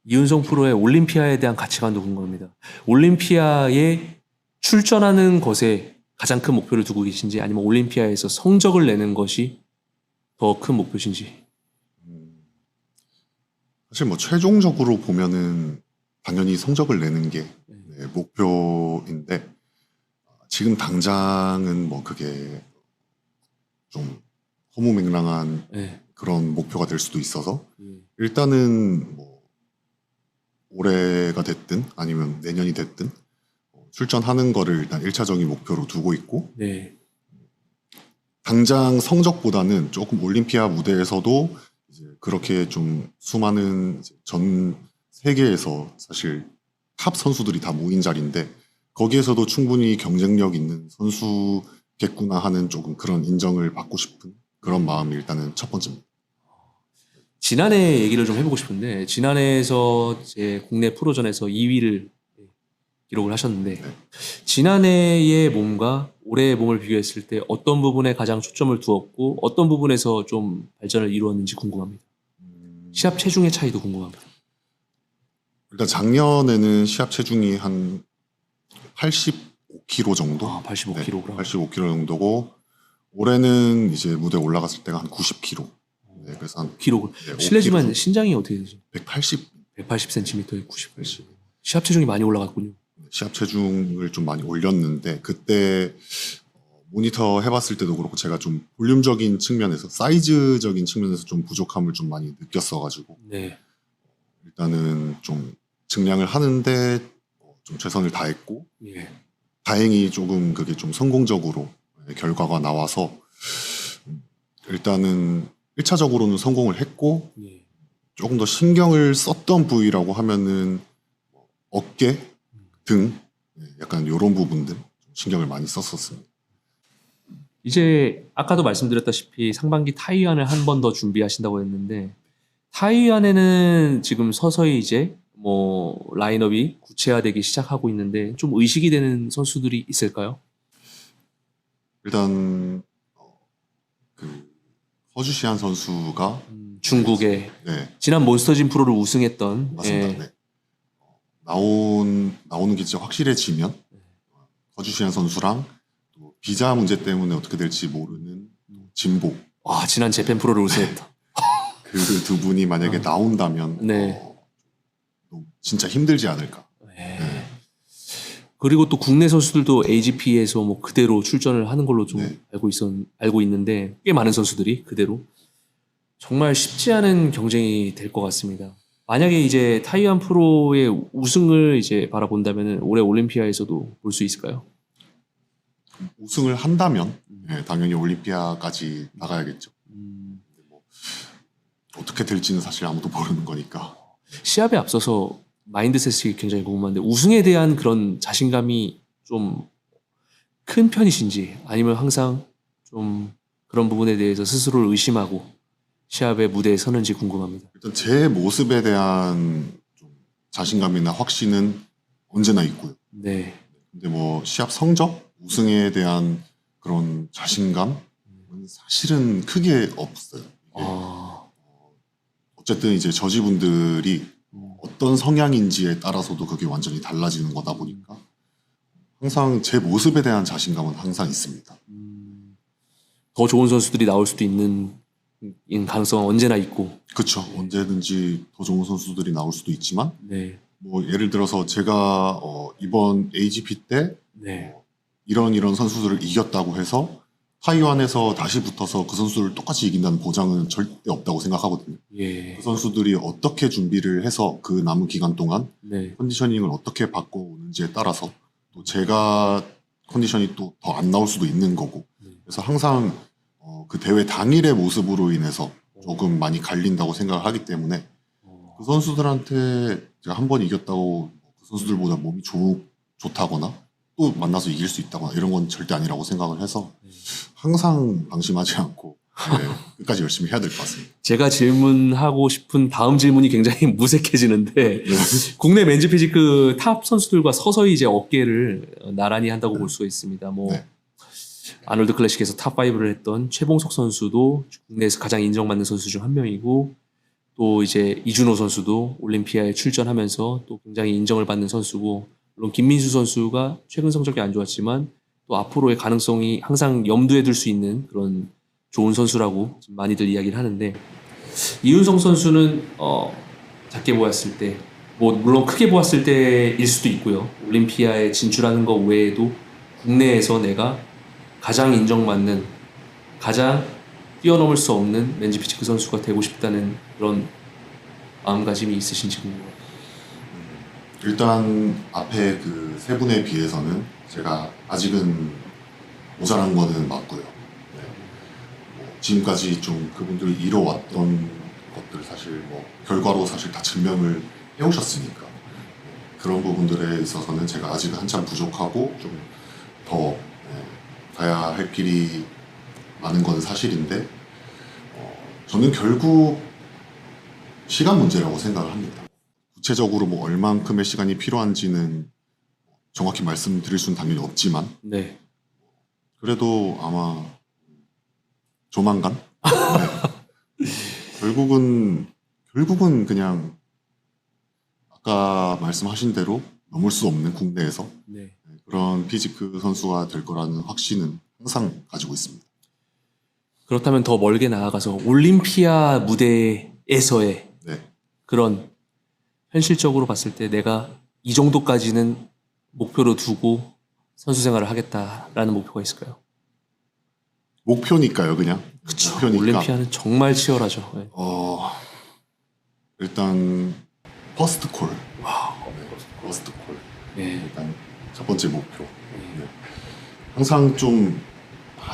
이윤성 프로의 올림피아에 대한 가치관도 궁금합니다. 올림피아에 출전하는 것에 가장 큰 목표를 두고 계신지 아니면 올림피아에서 성적을 내는 것이 더 큰 목표신지. 사실 뭐 최종적으로 보면은 당연히 성적을 내는 게 목표인데 지금 당장은 뭐 그게 좀 허무맹랑한 네. 그런 목표가 될 수도 있어서 예. 일단은 뭐 올해가 됐든 아니면 내년이 됐든 출전하는 거를 일단 1차적인 목표로 두고 있고 네. 당장 성적보다는 조금 올림피아 무대에서도 이제 그렇게 좀 수많은 전 세계에서 사실 탑 선수들이 다 모인 자리인데 거기에서도 충분히 경쟁력 있는 선수겠구나 하는 조금 그런 인정을 받고 싶은 그런 마음이 일단은 첫 번째입니다. 지난해 얘기를 좀 해보고 싶은데 지난해에서 제 국내 프로전에서 2위를 기록을 하셨는데 네. 지난해의 몸과 올해의 몸을 비교했을 때 어떤 부분에 가장 초점을 두었고 어떤 부분에서 좀 발전을 이루었는지 궁금합니다. 시합 체중의 차이도 궁금합니다. 일단 작년에는 시합 체중이 한 85kg 정도? 아, 85kg. 85kg 정도고 올해는 이제 무대 올라갔을 때가 한 90kg. 네, 그래서 한 기록을. 네, 실례지만 5kg 신장이 어떻게 되죠? 180 180cm에 90. 시합 체중이 많이 올라갔군요. 시합 체중을 좀 많이 올렸는데 그때 모니터 해봤을 때도 그렇고 제가 좀 볼륨적인 측면에서 사이즈적인 측면에서 좀 부족함을 좀 많이 느꼈어가지고 네. 일단은 좀 증량을 하는데 좀 최선을 다했고 예. 다행히 조금 그게 좀 성공적으로 결과가 나와서 일단은 1차적으로는 성공을 했고 예. 조금 더 신경을 썼던 부위라고 하면은 어깨, 등 약간 이런 부분들 신경을 많이 썼었습니다. 이제 아까도 말씀드렸다시피 상반기 타이완을 한 번 더 준비하신다고 했는데 타이완에는 지금 서서히 이제 뭐 라인업이 구체화되기 시작하고 있는데 좀 의식이 되는 선수들이 있을까요? 일단 그 허주시안 선수가 중국의 네 지난 몬스터진 프로를 우승했던 맞습니다. 예. 네. 나오는 게 진짜 확실해지면 허주시안 선수랑 또 비자 문제 때문에 어떻게 될지 모르는 진보 와 지난 재팬 프로를 우승했다. 그 두 분이 만약에 나온다면 네. 진짜 힘들지 않을까. 예. 그리고 또 국내 선수들도 AGP에서 뭐 그대로 출전을 하는 걸로 좀 네. 알고 있는데 꽤 많은 선수들이 그대로 정말 쉽지 않은 경쟁이 될 것 같습니다. 만약에 이제 타이완 프로의 우승을 이제 바라본다면 올해 올림피아에서도 볼 수 있을까요? 우승을 한다면 당연히 올림피아까지 나가야겠죠. 뭐 어떻게 될지는 사실 아무도 모르는 거니까. 시합에 앞서서 마인드셋이 굉장히 궁금한데 우승에 대한 그런 자신감이 좀 큰 편이신지 아니면 항상 좀 그런 부분에 대해서 스스로를 의심하고 시합의 무대에 서는지 궁금합니다. 일단 제 모습에 대한 좀 자신감이나 확신은 언제나 있고요. 네. 근데 뭐 시합 성적, 우승에 대한 그런 자신감은 사실은 크게 없어요. 이게 어쨌든 이제 저지분들이 어떤 성향인지에 따라서도 그게 완전히 달라지는 거다 보니까 항상 제 모습에 대한 자신감은 항상 있습니다. 더 좋은 선수들이 나올 수도 있는 가능성은 언제나 있고. 그렇죠. 언제든지 더 좋은 선수들이 나올 수도 있지만 네. 뭐 예를 들어서 제가 이번 AGP 때 네. 이런 선수들을 이겼다고 해서 타이완에서 다시 붙어서 그 선수를 똑같이 이긴다는 보장은 절대 없다고 생각하거든요. 예. 그 선수들이 어떻게 준비를 해서 그 남은 기간 동안 네. 컨디셔닝을 어떻게 바꿔오는지에 따라서 또 제가 컨디션이 또 더 안 나올 수도 있는 거고 그래서 항상 그 대회 당일의 모습으로 인해서 조금 많이 갈린다고 생각을 하기 때문에 그 선수들한테 제가 한 번 이겼다고 그 선수들보다 몸이 좋다거나 또 만나서 이길 수 있다거나 이런 건 절대 아니라고 생각을 해서 항상 방심하지 않고 끝까지 열심히 해야 될 것 같습니다. 제가 질문하고 싶은 다음 질문이 굉장히 무색해지는데 국내 맨즈 피지크 탑 선수들과 서서히 이제 어깨를 나란히 한다고 볼 수가 있습니다. 뭐 네. 아놀드 클래식에서 탑 5를 했던 최봉석 선수도 국내에서 가장 인정받는 선수 중 한 명이고 또 이제 이준호 선수도 올림피아에 출전하면서 또 굉장히 인정을 받는 선수고, 물론 김민수 선수가 최근 성적이 안 좋았지만 또 앞으로의 가능성이 항상 염두에 둘 수 있는 그런 좋은 선수라고 지금 많이들 이야기를 하는데, 이윤성 선수는 작게 보았을 때, 뭐 물론 크게 보았을 때일 수도 있고요. 올림피아에 진출하는 것 외에도 국내에서 내가 가장 인정받는, 가장 뛰어넘을 수 없는 렌지 피지크 선수가 되고 싶다는 그런 마음가짐이 있으신지 궁금해요. 일단 앞에 그 세 분에 비해서는 제가 아직은 모자란 거는 맞고요. 네. 뭐 지금까지 좀 그분들이 이뤄왔던 것들 사실 뭐 결과로 사실 다 증명을 해오셨으니까 그런 부분들에 있어서는 제가 아직 한참 부족하고 좀 더 가야 할 길이 많은 건 사실인데 저는 결국 시간 문제라고 생각을 합니다. 구체적으로 뭐 얼만큼의 시간이 필요한지는 정확히 말씀드릴 수는 당연히 없지만 네. 그래도 아마 조만간 네. 결국은 그냥 아까 말씀하신 대로 넘을 수 없는 국내에서 네. 그런 피지크 선수가 될 거라는 확신은 항상 가지고 있습니다. 그렇다면 더 멀게 나아가서 올림피아 무대에서의 네. 그런 현실적으로 봤을 때 내가 이 정도까지는 목표로 두고 선수 생활을 하겠다라는 목표가 있을까요? 목표니까요, 그냥. 그쵸. 목표니까. 올림피아는 정말 치열하죠. 네. 일단 퍼스트 콜. 와우. 퍼스트 콜. 네. 일단 첫 번째 목표. 네. 항상 좀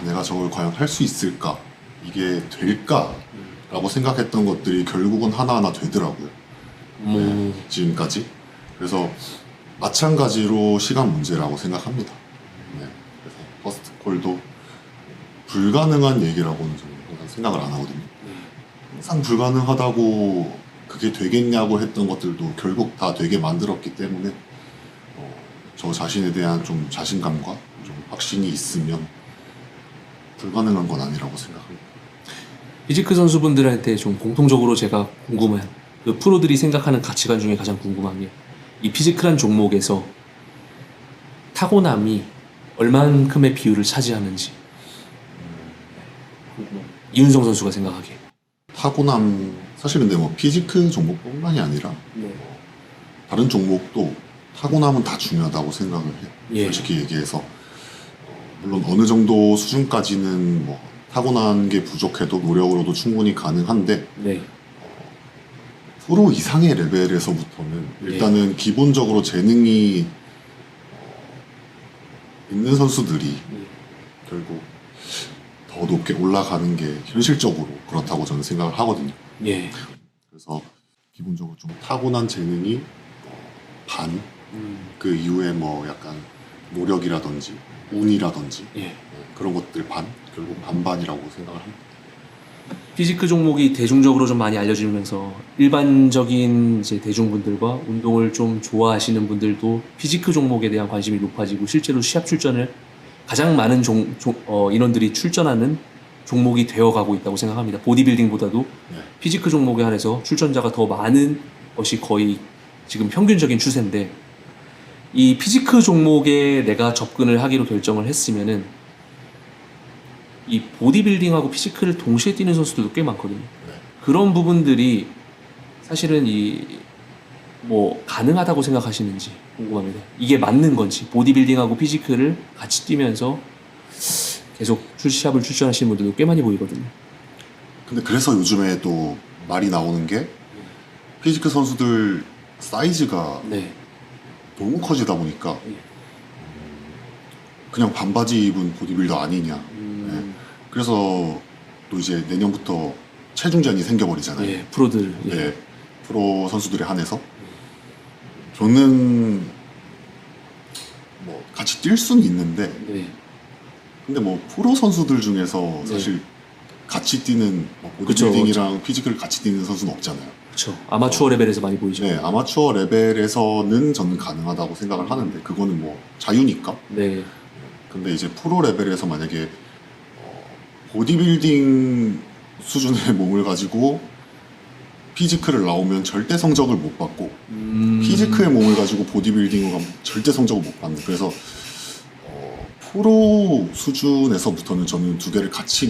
내가 저걸 과연 할 수 있을까? 이게 될까? 라고 생각했던 것들이 결국은 하나하나 되더라고요. 네, 지금까지. 그래서 마찬가지로 시간 문제라고 생각합니다. 네, 그래서 퍼스트 콜도 불가능한 얘기라고는 저는 항상 생각을 안 하거든요. 항상 불가능하다고 그게 되겠냐고 했던 것들도 결국 다 되게 만들었기 때문에 저 자신에 대한 좀 자신감과 좀 확신이 있으면 불가능한 건 아니라고 생각합니다. 피지크 선수분들한테 좀 공통적으로 제가 궁금한, 그 프로들이 생각하는 가치관 중에 가장 궁금한 게, 이 피지크란 종목에서 타고남이 얼만큼의 비율을 차지하는지 이윤성 선수가 생각하기에. 타고남 사실 근데 뭐 피지크 종목뿐만이 아니라 다른 종목도 타고남은 다 중요하다고 생각을 해요. 예. 솔직히 얘기해서 물론 어느 정도 수준까지는 뭐 타고난 게 부족해도 노력으로도 충분히 가능한데 네. 프로 이상의 레벨에서부터는 일단은 기본적으로 재능이 있는 선수들이 결국 더 높게 올라가는 게 현실적으로 그렇다고 저는 생각을 하거든요. 예. 그래서 기본적으로 좀 타고난 재능이 반, 그 이후에 뭐 약간 노력이라든지 운이라든지 예. 그런 것들 반, 결국 반반이라고 생각을 합니다. 피지크 종목이 대중적으로 좀 많이 알려지면서 일반적인 이제 대중분들과 운동을 좀 좋아하시는 분들도 피지크 종목에 대한 관심이 높아지고 실제로 시합 출전을 가장 많은 인원들이 출전하는 종목이 되어가고 있다고 생각합니다. 보디빌딩보다도 네. 피지크 종목에 한해서 출전자가 더 많은 것이 거의 지금 평균적인 추세인데, 이 피지크 종목에 내가 접근을 하기로 결정을 했으면은 이 보디빌딩하고 피지크를 동시에 뛰는 선수들도 꽤 많거든요. 네. 그런 부분들이 사실은 뭐 가능하다고 생각하시는지 궁금합니다. 이게 맞는 건지, 보디빌딩하고 피지크를 같이 뛰면서 계속 시합을 출전하시는 분들도 꽤 많이 보이거든요. 근데 그래서 요즘에 또 말이 나오는 게 피지크 선수들 사이즈가 네. 너무 커지다 보니까 예. 그냥 반바지 입은 보디빌더 아니냐. 그래서 또 이제 내년부터 체중제한이 생겨버리잖아요. 예, 프로들. 예. 네, 프로 선수들에 한해서 저는 뭐 같이 뛸 수는 있는데 네. 근데 뭐 프로 선수들 중에서 사실 같이 뛰는 뭐 보디빌딩이랑 피지크를 같이 뛰는 선수는 없잖아요. 그렇죠. 아마추어 레벨에서 많이 보이죠. 네, 아마추어 레벨에서는 저는 가능하다고 생각을 하는데 그거는 뭐 자유니까. 네. 근데 이제 프로 레벨에서 만약에 보디빌딩 수준의 몸을 가지고 피지크를 나오면 절대 성적을 못 받고 피지크의 몸을 가지고 보디빌딩으로 가면 절대 성적을 못 받는. 그래서 프로 수준에서부터는 저는 두 개를 같이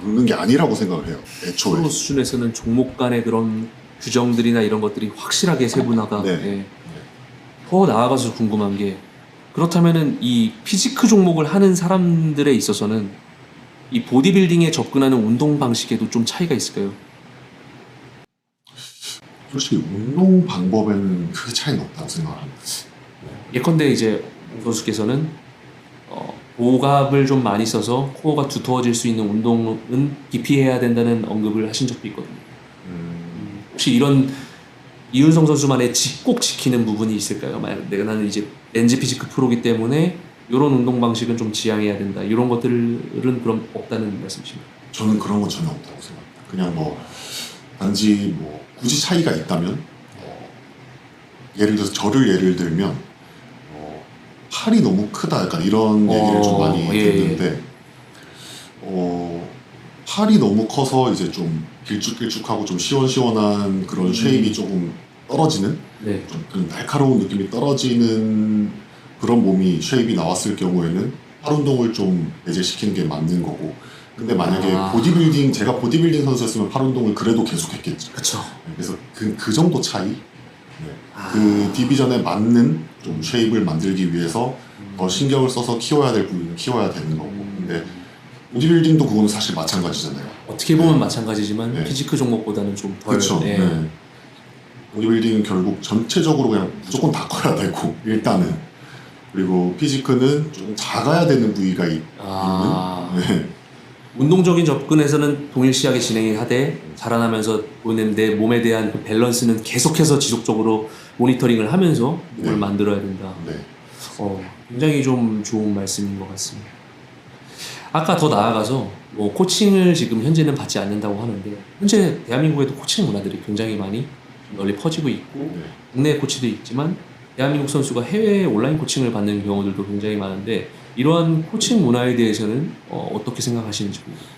묶는 게 아니라고 생각을 해요. 애초에. 프로 수준에서는 종목 간의 그런 규정들이나 이런 것들이 확실하게 세분화가 네. 예. 더 나아가서 궁금한 게 그렇다면은 이 피지크 종목을 하는 사람들에 있어서는 이 보디빌딩에 접근하는 운동 방식에도 좀 차이가 있을까요? 솔직히 운동 방법에는 크게 차이는 없다고 생각합니다. 예컨대 이제 옹 선수께서는 보갑을 좀 많이 써서 코어가 두터워질 수 있는 운동은 기피해야 된다는 언급을 하신 적도 있거든요. 혹시 이런 이윤성 선수만의 꼭 지키는 부분이 있을까요? 만약 내가 나는 이제 렌즈 피지크 프로기 때문에 이런 운동 방식은 좀 지향해야 된다. 이런 것들은 그럼 없다는 말씀이십니까? 저는 그런 건 전혀 없다고 생각합니다. 그냥 뭐 단지 뭐 굳이 차이가 있다면 예를 들어서 저를 예를 들면 팔이 너무 크다 약간 이런 얘기를 좀 많이 예. 듣는데 팔이 너무 커서 이제 좀 길쭉길쭉하고 좀 시원시원한 그런 쉐입이 조금 떨어지는 네. 좀 그런 날카로운 느낌이 떨어지는 그런 몸이 쉐입이 나왔을 경우에는 팔 운동을 좀 배제시키는 게 맞는 거고. 근데 만약에 보디빌딩 제가 보디빌딩 선수였으면 팔 운동을 그래도 계속했겠죠. 그렇죠. 그래서 그 정도 차이. 네. 그 디비전에 맞는 좀 쉐입을 만들기 위해서 더 신경을 써서 키워야 될 부분은 키워야 되는 거고. 근데 보디빌딩도 그거는 사실 마찬가지잖아요. 어떻게 보면 마찬가지지만 네. 피지크 종목보다는 좀 덜. 그렇죠. 네. 네. 보디빌딩은 결국 전체적으로 그냥 무조건 다 커야 되고 일단은. 그리고 피지크는 좀 작아야 되는 부위가 있는. 네. 운동적인 접근에서는 동일시하게 진행이 하되 자라나면서 보이는 내 몸에 대한 그 밸런스는 계속해서 지속적으로 모니터링을 하면서 몸을 네. 만들어야 된다. 네. 굉장히 좀 좋은 말씀인 것 같습니다. 아까 더 나아가서 뭐 코칭을 지금 현재는 받지 않는다고 하는데 현재 대한민국에도 코칭 문화들이 굉장히 많이 널리 퍼지고 있고 네. 국내 코치도 있지만 대한민국 선수가 해외 온라인 코칭을 받는 경우들도 굉장히 많은데 이러한 코칭 문화에 대해서는 어떻게 생각하시는지 궁금해요.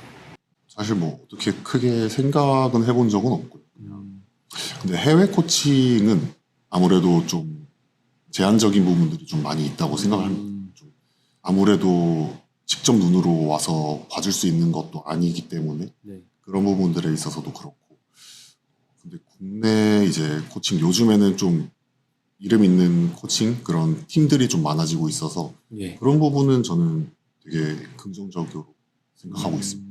사실 뭐 어떻게 크게 생각은 해본 적은 없고요. 근데 해외 코칭은 아무래도 좀 제한적인 부분들이 좀 많이 있다고 생각합니다. 좀 아무래도 직접 눈으로 와서 봐줄 수 있는 것도 아니기 때문에 네. 그런 부분들에 있어서도 그렇고. 근데 국내 이제 코칭 요즘에는 좀 이름 있는 코칭 그런 팀들이 좀 많아지고 있어서 예. 그런 부분은 저는 되게 긍정적으로 생각하고 있습니다.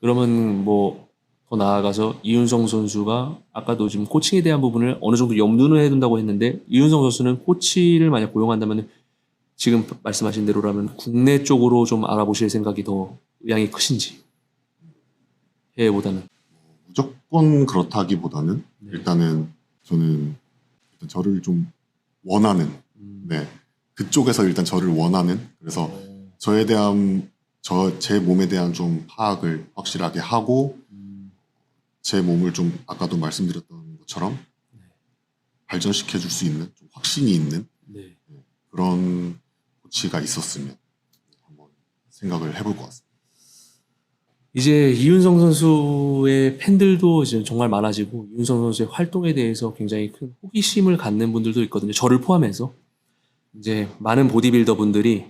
그러면 뭐 더 나아가서 이윤성 선수가 아까도 지금 코칭에 대한 부분을 어느 정도 염두는 해둔다고 했는데 이윤성 선수는 코치를 만약 고용한다면 지금 말씀하신 대로라면 국내 쪽으로 좀 알아보실 생각이 더 의향이 크신지 해외보다는. 무조건 그렇다기보다는 네. 일단은 저는 일단 저를 좀 원하는 네 그쪽에서 일단 저를 원하는 그래서 저에 대한 제 몸에 대한 좀 파악을 확실하게 하고 제 몸을 좀 아까도 말씀드렸던 것처럼 발전시켜 줄 수 있는 좀 확신이 있는 네. 그런 코치가 있었으면 한번 생각을 해볼 것 같습니다. 이제 이윤성 선수의 팬들도 이제 정말 많아지고 이윤성 선수의 활동에 대해서 굉장히 큰 호기심을 갖는 분들도 있거든요. 저를 포함해서 이제 많은 보디빌더 분들이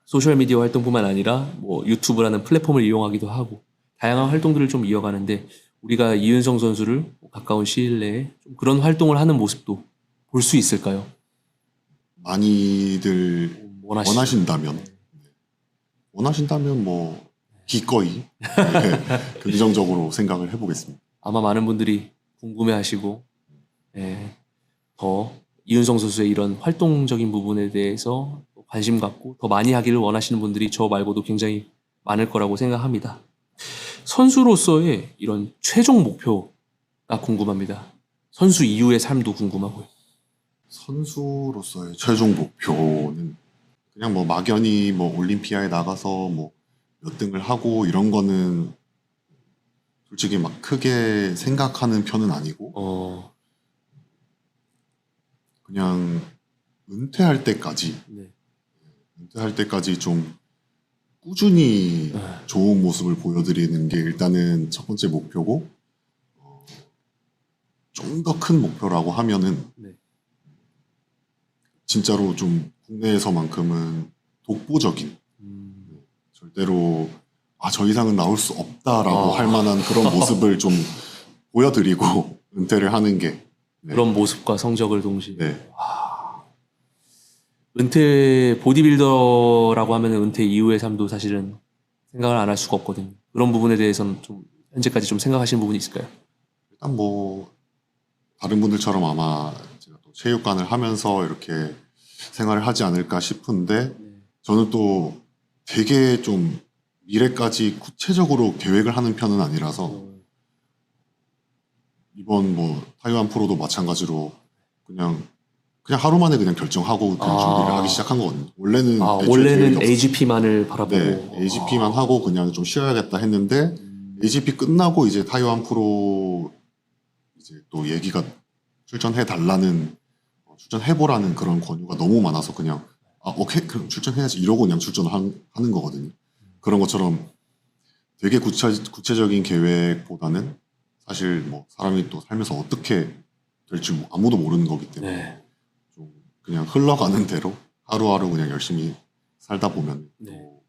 소셜 미디어 활동뿐만 아니라 뭐 유튜브라는 플랫폼을 이용하기도 하고 다양한 활동들을 좀 이어가는데 우리가 이윤성 선수를 가까운 시일 내에 좀 그런 활동을 하는 모습도 볼 수 있을까요? 많이들 원하신다면 뭐 기꺼이 긍정적으로 생각을 해보겠습니다. 아마 많은 분들이 궁금해하시고 더 이윤성 선수의 이런 활동적인 부분에 대해서 관심 갖고 더 많이 하기를 원하시는 분들이 저 말고도 굉장히 많을 거라고 생각합니다. 선수로서의 이런 최종 목표가 궁금합니다. 선수 이후의 삶도 궁금하고요. 선수로서의 최종 목표는 그냥 뭐 막연히 뭐 올림피아에 나가서 뭐 몇 등을 하고 이런 거는 솔직히 막 크게 생각하는 편은 아니고 그냥 은퇴할 때까지 좀 꾸준히 좋은 모습을 보여드리는 게 일단은 첫 번째 목표고 좀 더 큰 목표라고 하면은 네. 진짜로 좀 국내에서만큼은 독보적인 절대로 저 이상은 나올 수 없다라고 할 만한 그런 모습을 좀 보여드리고 은퇴를 하는 게 네. 그런 모습과 성적을 동시에. 네. 은퇴 보디빌더라고 하면 은퇴 이후의 삶도 사실은 생각을 안 할 수가 없거든요. 그런 부분에 대해서는 좀 현재까지 좀 생각하시는 부분이 있을까요? 일단 뭐 다른 분들처럼 아마 제가 또 체육관을 하면서 이렇게 생활을 하지 않을까 싶은데 저는 또 되게 좀 미래까지 구체적으로 계획을 하는 편은 아니라서 이번 뭐 타이완 프로도 마찬가지로 그냥 하루 만에 그냥 결정하고 그냥 준비를 하기 시작한 거거든요. 원래는 애초에 원래는 계획이 없었어요. AGP만을 바라보고. 네, AGP만 하고 그냥 좀 쉬어야겠다 했는데 AGP 끝나고 이제 타이완 프로 이제 또 얘기가 출전해 달라는 출전해 보라는 그런 권유가 너무 많아서 그냥 오케이 그럼 출전해야지 이러고 그냥 출전을 하는 거거든요. 그런 것처럼 되게 구체적인 계획보다는 사실 뭐 사람이 또 살면서 어떻게 될지 아무도 모르는 거기 때문에 네. 좀 그냥 흘러가는 대로 하루하루 그냥 열심히 살다 보면 또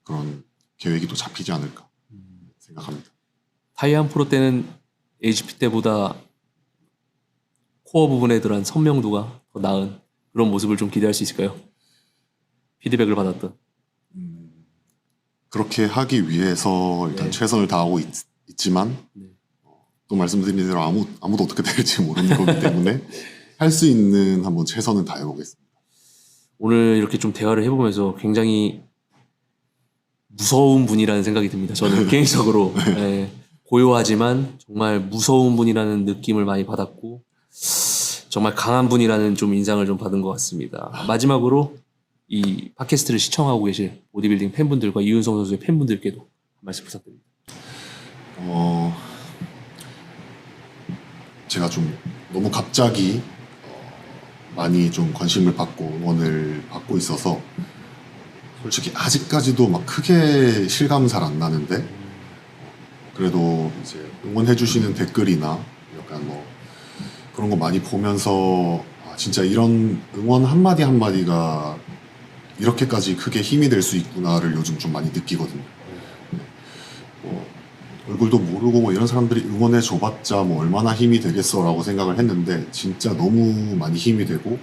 그런 계획이 또 잡히지 않을까 생각합니다. 타이완 프로 때는 AGP 때보다 코어 부분에 들어간 선명도가 더 나은 그런 모습을 좀 기대할 수 있을까요? 피드백을 받았던. 그렇게 하기 위해서 일단 네. 최선을 다하고 있지만 네. 또 말씀드린 대로 아무도 어떻게 될지 모르는 거기 때문에 할 수 있는 한번 최선을 다해보겠습니다. 오늘 이렇게 좀 대화를 해보면서 굉장히 무서운 분이라는 생각이 듭니다. 저는 개인적으로 예, 고요하지만 정말 무서운 분이라는 느낌을 많이 받았고 정말 강한 분이라는 좀 인상을 좀 받은 것 같습니다. 마지막으로 이 팟캐스트를 시청하고 계실 보디빌딩 팬분들과 이윤성 선수의 팬분들께도 한 말씀 부탁드립니다. 제가 좀 너무 갑자기 많이 좀 관심을 받고 응원을 받고 있어서 솔직히 아직까지도 막 크게 실감은 잘 안 나는데 그래도 이제 응원해주시는 댓글이나 약간 뭐 그런 거 많이 보면서 진짜 이런 응원 한마디 한마디가 이렇게까지 크게 힘이 될 수 있구나를 요즘 좀 많이 느끼거든요. 뭐 얼굴도 모르고 뭐 이런 사람들이 응원해 줘봤자 뭐 얼마나 힘이 되겠어라고 생각을 했는데 진짜 너무 많이 힘이 되고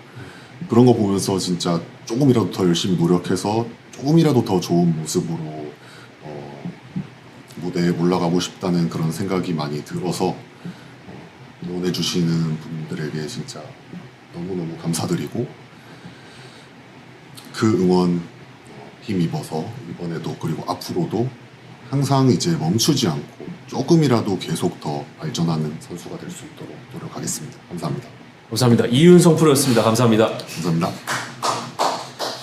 그런 거 보면서 진짜 조금이라도 더 열심히 노력해서 조금이라도 더 좋은 모습으로 무대에 올라가고 싶다는 그런 생각이 많이 들어서 응원해 주시는 분들에게 진짜 너무너무 감사드리고 그 응원 힘입어서 이번에도 그리고 앞으로도 항상 이제 멈추지 않고 조금이라도 계속 더 발전하는 선수가 될 수 있도록 노력하겠습니다. 감사합니다. 감사합니다. 이윤성 프로였습니다. 감사합니다. 감사합니다.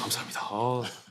감사합니다.